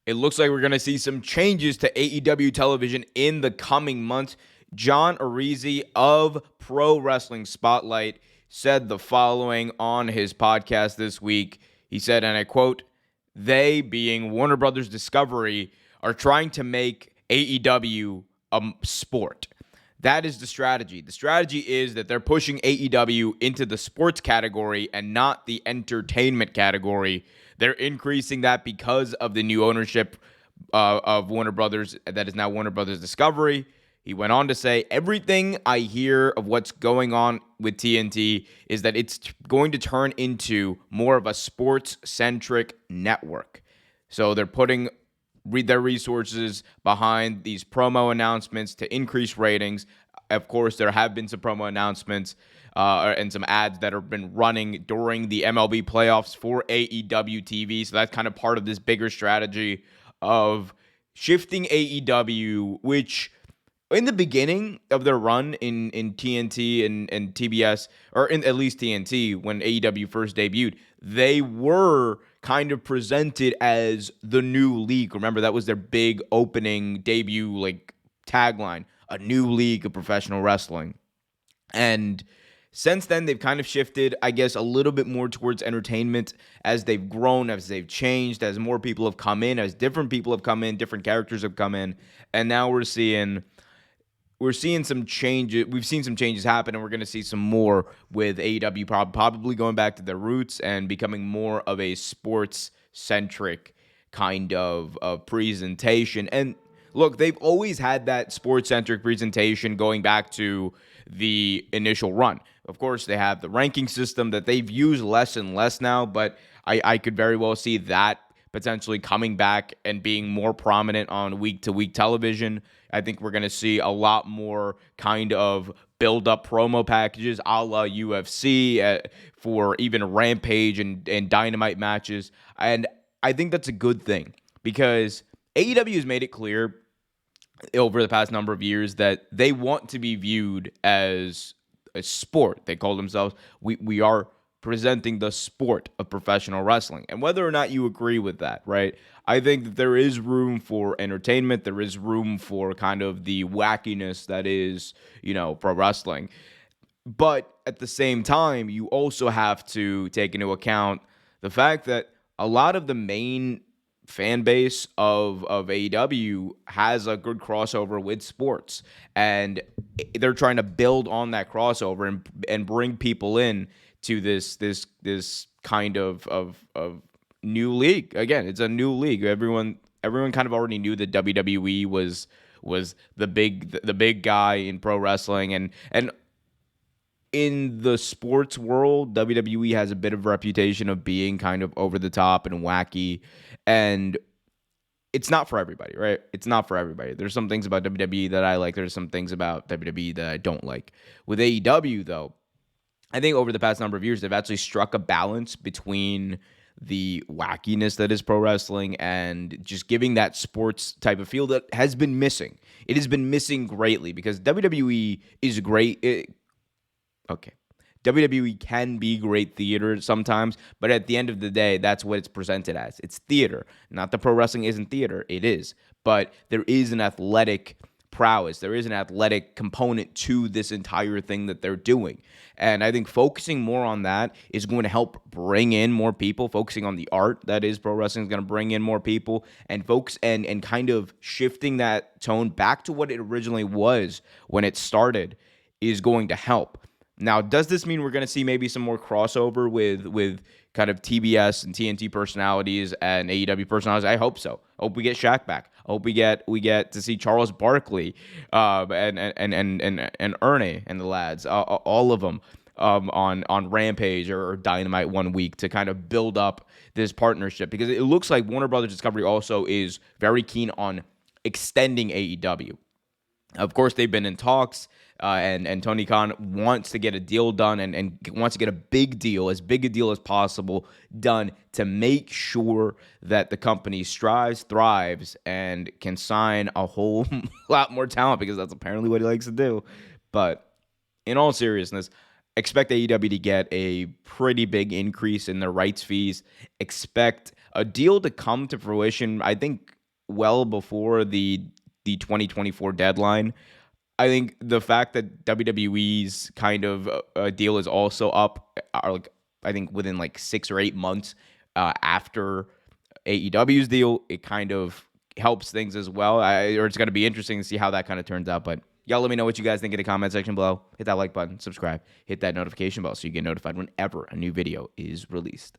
It looks like we're going to see some changes to AEW television in the coming months. John Arizi of Pro Wrestling Spotlight said the following on his podcast this week. He said, and I quote, "They, being Warner Brothers Discovery, are trying to make AEW a sport." That is the strategy. The strategy is that they're pushing AEW into the sports category and not the entertainment category. They're increasing that because of the new ownership of Warner Brothers that is now Warner Brothers Discovery. He went on to say, everything I hear of what's going on with TNT is that it's going to turn into more of a sports-centric network. So they're putting their resources behind these promo announcements to increase ratings. Of course, there have been some promo announcements and some ads that have been running during the MLB playoffs for AEW TV. So that's kind of part of this bigger strategy of shifting AEW, which in the beginning of their run in TNT and TBS, or in at least TNT, when AEW first debuted, they were kind of presented as the new league. Remember, that was their big opening debut tagline, a new league of professional wrestling. And since then, they've kind of shifted, I guess, a little bit more towards entertainment as they've grown, as they've changed, as more people have come in, as different people have come in, different characters have come in, and now we're seeing some changes. We've seen some changes happen, and we're going to see some more with AEW probably going back to their roots and becoming more of a sports-centric kind of presentation. And look, they've always had that sports-centric presentation going back to the initial run. Of course, they have the ranking system that they've used less and less now, but I could very well see that potentially coming back and being more prominent on week-to-week television. I think we're going to see a lot more kind of build-up promo packages a la UFC for even Rampage and Dynamite matches. And I think that's a good thing because AEW has made it clear over the past number of years that they want to be viewed as a sport. They call themselves, we are presenting the sport of professional wrestling. And whether or not you agree with that, right? I think that there is room for entertainment. There is room for kind of the wackiness that is, pro wrestling. But at the same time, you also have to take into account the fact that a lot of the main fan base of AEW has a good crossover with sports. And they're trying to build on that crossover and bring people in to this kind of new league. Again, it's a new league. Everyone kind of already knew that WWE was the big guy in pro wrestling, and in the sports world, WWE has a bit of a reputation of being kind of over the top and wacky, and it's not for everybody, right? It's not for everybody. There's some things about WWE that I like. There's some things about WWE that I don't like. With AEW, though, I think over the past number of years, they've actually struck a balance between the wackiness that is pro wrestling and just giving that sports type of feel that has been missing. It has been missing greatly because WWE is great. WWE can be great theater sometimes, but at the end of the day, that's what it's presented as. It's theater. Not that pro wrestling isn't theater. It is. But there is an athletic prowess. There is an athletic component to this entire thing that they're doing. And I think focusing more on that is going to help bring in more people. Focusing on the art that is pro wrestling is going to bring in more people, and focus and kind of shifting that tone back to what it originally was when it started is going to help. Now, does this mean we're going to see maybe some more crossover with kind of TBS and TNT personalities and AEW personalities? I hope so. I hope we get Shaq back. I hope we get to see Charles Barkley and Ernie and the lads, all of them on Rampage or Dynamite one week to kind of build up this partnership, because it looks like Warner Brothers Discovery also is very keen on extending AEW. Of course, they've been in talks. And Tony Khan wants to get a deal done and wants to get a big deal, as big a deal as possible, done to make sure that the company strives, thrives, and can sign a whole lot more talent, because that's apparently what he likes to do. But in all seriousness, expect AEW to get a pretty big increase in their rights fees. Expect a deal to come to fruition, I think, well before the 2024 deadline. I think the fact that WWE's kind of deal is also up, are like, I think within like 6 or 8 months after AEW's deal, it kind of helps things as well. Or it's going to be interesting to see how that kind of turns out. But y'all let me know what you guys think in the comment section below. Hit that like button, subscribe, hit that notification bell so you get notified whenever a new video is released.